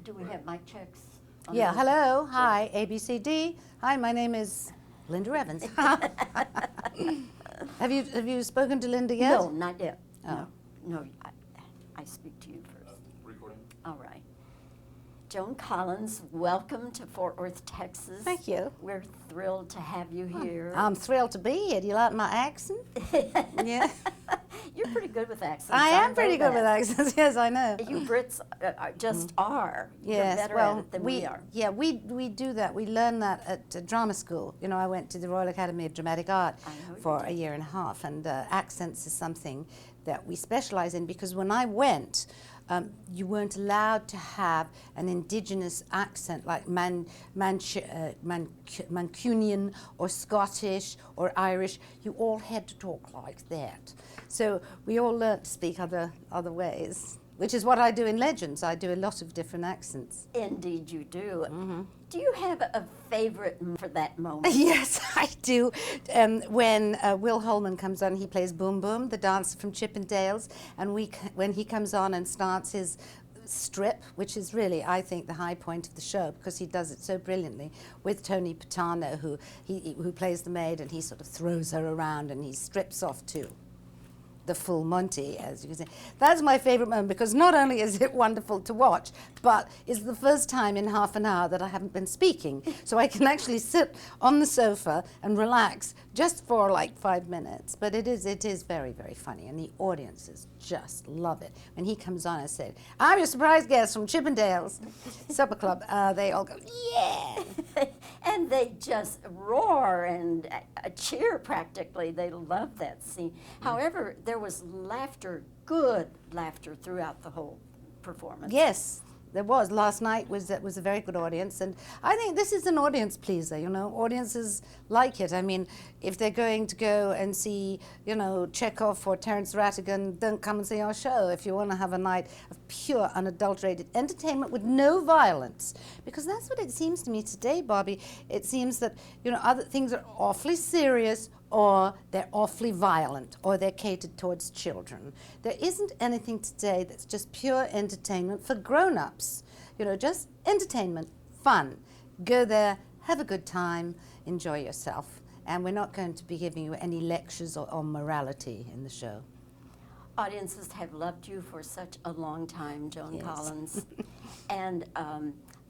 Do we have mic checks? Yeah, hello, hi, ABCD. Hi, my name is Linda Evans. Have you spoken to Linda yet? No, not yet. Oh. No, I speak to you first. Recording. All right. Joan Collins, welcome to Fort Worth, Texas. Thank you. We're thrilled to have you here. I'm thrilled to be here. Do you like my accent? Yeah. You're pretty good with accents. I am know pretty good with that. accents, yes, I know. You Brits just are. Yes, You're better well, at it than we are. Yeah, we do that. We learn that at drama school. You know, I went to the Royal Academy of Dramatic Art I know you for did. a year and a half, and accents is something that we specialize in, because when I went, you weren't allowed to have an indigenous accent like Mancunian or Scottish or Irish. You all had to talk like that. So we all learnt to speak other ways, which is what I do in Legends. I do a lot of different accents. Indeed, you do. Mm-hmm. Do you have a favorite for that moment? Yes, I do. When Will Holman comes on, he plays Boom Boom, the dancer from Chippendales, and when he comes on and starts his strip, which is really, I think, the high point of the show, because he does it so brilliantly, with Tony Patano, who plays the maid, and he sort of throws her around and he strips off too. The full Monty, as you can say. That's my favorite moment, because not only is it wonderful to watch, but it's the first time in half an hour that I haven't been speaking. So I can actually sit on the sofa and relax just for like 5 minutes. But it is very, very funny, and the audiences just love it. When he comes on and said, "I'm your surprise guest from Chippendales Supper Club," they all go, "Yeah!" And they just roar and cheer practically. They love that scene. However, there was laughter, good laughter throughout the whole performance. Yes, there was. Last night was a very good audience, and I think this is an audience pleaser, you know. Audiences like it. I mean, if they're going to go and see, you know, Chekhov or Terence Rattigan, don't come and see our show. If you want to have a night of pure, unadulterated entertainment with no violence, because that's what it seems to me today, Bobbie. It seems that, you know, other things are awfully serious, or they're awfully violent, or they're catered towards children. There isn't anything today that's just pure entertainment for grown-ups. You know, just entertainment, fun. Go there, have a good time, enjoy yourself. And we're not going to be giving you any lectures on morality in the show. Audiences have loved you for such a long time, Joan Yes. Collins. And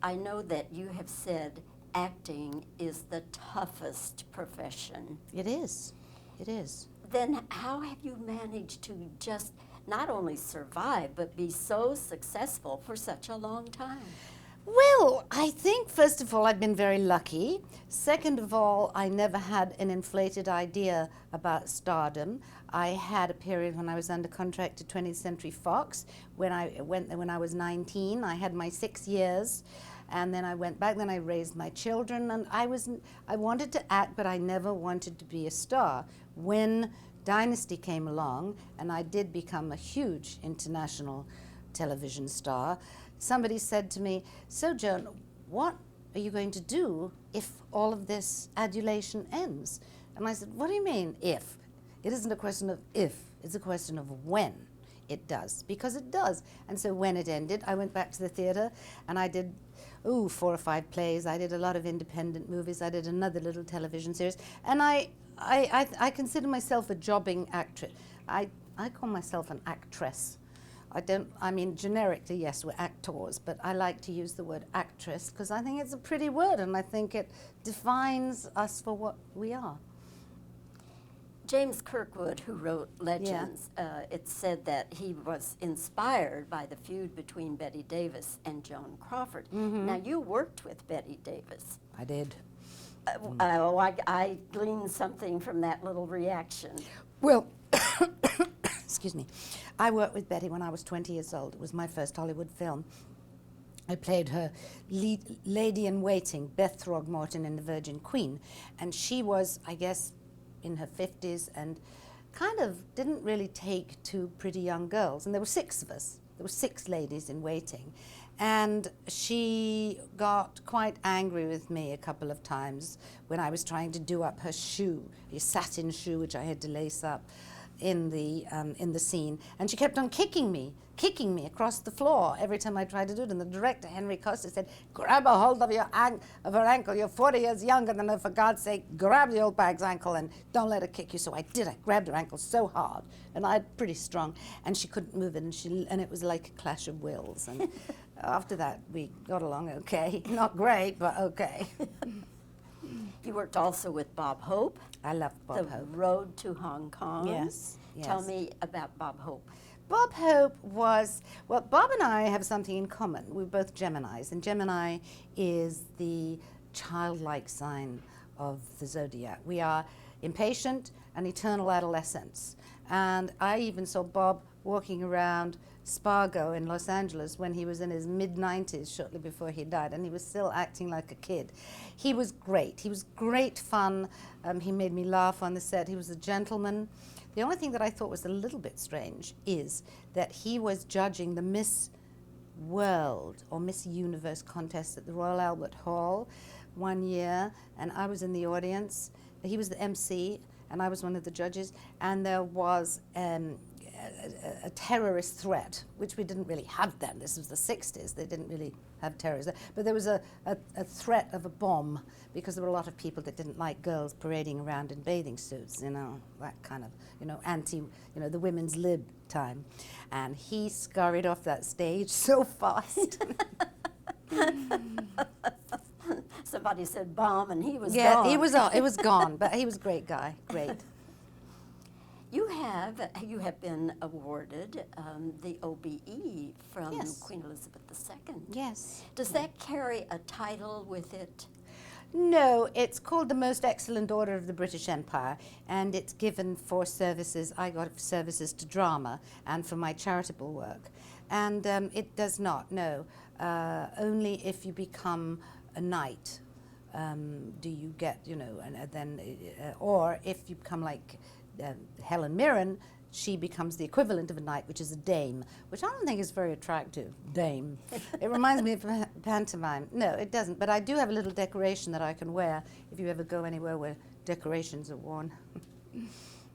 I know that you have said acting is the toughest profession. It is. It is. Then how have you managed to just not only survive, but be so successful for such a long time? Well, I think, first of all, I've been very lucky. Second of all, I never had an inflated idea about stardom. I had a period when I was under contract to 20th Century Fox. When I went there when I was 19, I had my 6 years. And then I went back, then I raised my children, and I wanted to act, but I never wanted to be a star. When Dynasty came along, and I did become a huge international television star, somebody said to me, "So Joan, what are you going to do if all of this adulation ends?" And I said, "What do you mean, if? It isn't a question of if, it's a question of when it does, because it does." And so when it ended, I went back to the theater, and I did 4 or 5 plays. I did a lot of independent movies. I did another little television series. And I consider myself a jobbing actress. I call myself an actress. I mean, generically, yes, we're actors, but I like to use the word actress because I think it's a pretty word, and I think it defines us for what we are. James Kirkwood, who wrote Legends, it said that he was inspired by the feud between Bette Davis and Joan Crawford. Mm-hmm. Now, you worked with Bette Davis. I did. I gleaned something from that little reaction. Well, excuse me. I worked with Bette when I was 20 years old. It was my first Hollywood film. I played her lady-in-waiting, Beth Throgmorton, in The Virgin Queen. And she was, I guess, in her 50s and kind of didn't really take to pretty young girls. And there were 6 of us. There were 6 ladies in waiting. And she got quite angry with me a couple of times when I was trying to do up her shoe, a satin shoe which I had to lace up. in the scene, and she kept on kicking me across the floor every time I tried to do it. And the director, Henry Costa, said, "Grab a hold of of her ankle. You're 40 years younger than her. For God's sake, grab the old bag's ankle and don't let her kick you." So I did. I grabbed her ankle so hard, and I'm pretty strong, and she couldn't move it, and it was like a clash of wills. And after that, we got along okay. Not great, but okay. You worked also with Bob Hope. I loved Bob Hope. The Road to Hong Kong. Yes. Tell me about Bob Hope. Bob Hope was, well, Bob and I have something in common. We're both Geminis, and Gemini is the childlike sign of the zodiac. We are impatient and eternal adolescents. And I even saw Bob walking around Spargo in Los Angeles when he was in his mid-90s, shortly before he died, and he was still acting like a kid. He was great. He was great fun. He made me laugh on the set. He was a gentleman. The only thing that I thought was a little bit strange is that he was judging the Miss World or Miss Universe contest at the Royal Albert Hall one year, and I was in the audience. He was the MC, and I was one of the judges, and there was a terrorist threat, which we didn't really have then. This was the 60s. They didn't really have terrorists. But there was a threat of a bomb because there were a lot of people that didn't like girls parading around in bathing suits, you know, that kind of, the women's lib time. And he scurried off that stage so fast. Somebody said bomb, and he was yeah, gone. it was gone, but he was a great guy, great. You have been awarded the OBE from Yes. Queen Elizabeth II. Yes. Does that carry a title with it? No, it's called the Most Excellent Order of the British Empire, and it's given for services. I got services to drama and for my charitable work. And it does not, no. Only if you become a knight do you get, or if you become like Helen Mirren, she becomes the equivalent of a knight, which is a dame, which I don't think is very attractive, dame. It reminds me of pantomime. No, it doesn't, but I do have a little decoration that I can wear if you ever go anywhere where decorations are worn.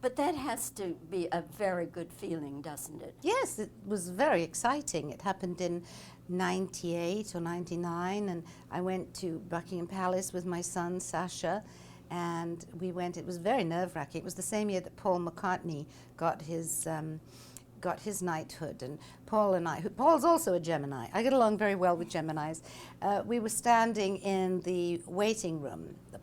But that has to be a very good feeling, doesn't it? Yes, it was very exciting. It happened in 98 or 99, and I went to Buckingham Palace with my son, Sasha, and we went. It was very nerve-wracking. It was the same year that Paul McCartney got his knighthood, and Paul and I, Paul's also a Gemini. I get along very well with Geminis. We were standing in the waiting room, the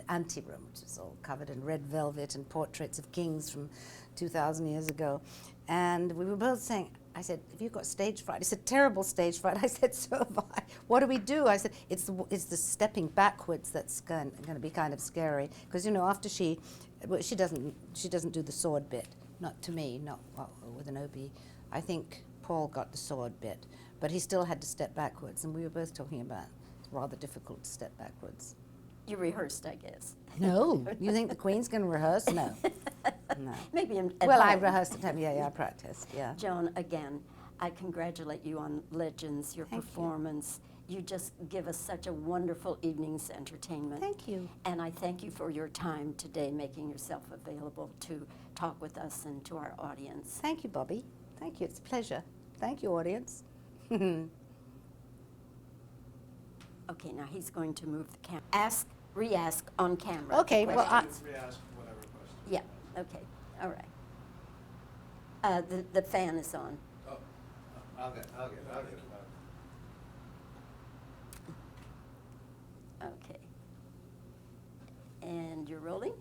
anteroom, which was all covered in red velvet and portraits of kings from 2,000 years ago, and we were both saying, I said, "Have you got stage fright?" He said, "Terrible stage fright." I said, "So have I." "What do we do?" I said, it's the stepping backwards that's going to be kind of scary, because after she doesn't do the sword bit. Not to me, not with an OB. I think Paul got the sword bit, but he still had to step backwards, and we were both talking about it's rather difficult to step backwards. You rehearsed, I guess. No, you think the Queen's going to rehearse? No, no. Maybe at Well, I home. rehearsed at time. Yeah, I practiced. Yeah. Joan, again, I congratulate you on Legends, your Thank you. performance. You just give us such a wonderful evening's entertainment. Thank you. And I thank you for your time today, making yourself available to talk with us and to our audience. Thank you, Bobbie. Thank you. It's a pleasure. Thank you, audience. Okay, now he's going to move the camera. Re-ask on camera. Okay, the well, questions. Re-ask whatever question. Yeah, okay, all right. The fan is on. Oh, I'll get it. Okay. And you're rolling?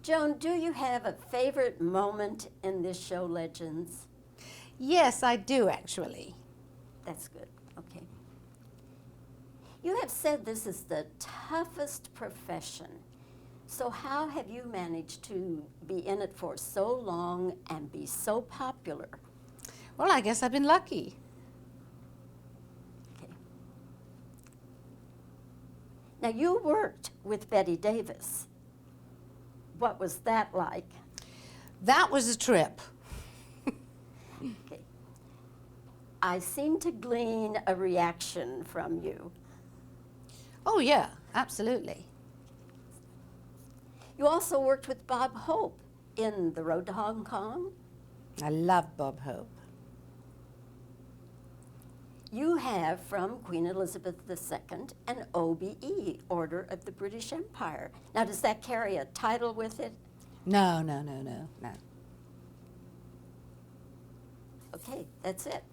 Joan, do you have a favorite moment in this show, Legends? Yes, I do, actually. That's good, okay. You have said this is the toughest profession. So how have you managed to be in it for so long and be so popular? Well, I guess I've been lucky. Okay. Now, you worked with Betty Davis. What was that like? That was a trip. Okay. I seem to glean a reaction from you. Oh, yeah, absolutely. You also worked with Bob Hope in The Road to Hong Kong. I love Bob Hope. You have from Queen Elizabeth II an OBE, Order of the British Empire. Now, does that carry a title with it? No. Okay, that's it.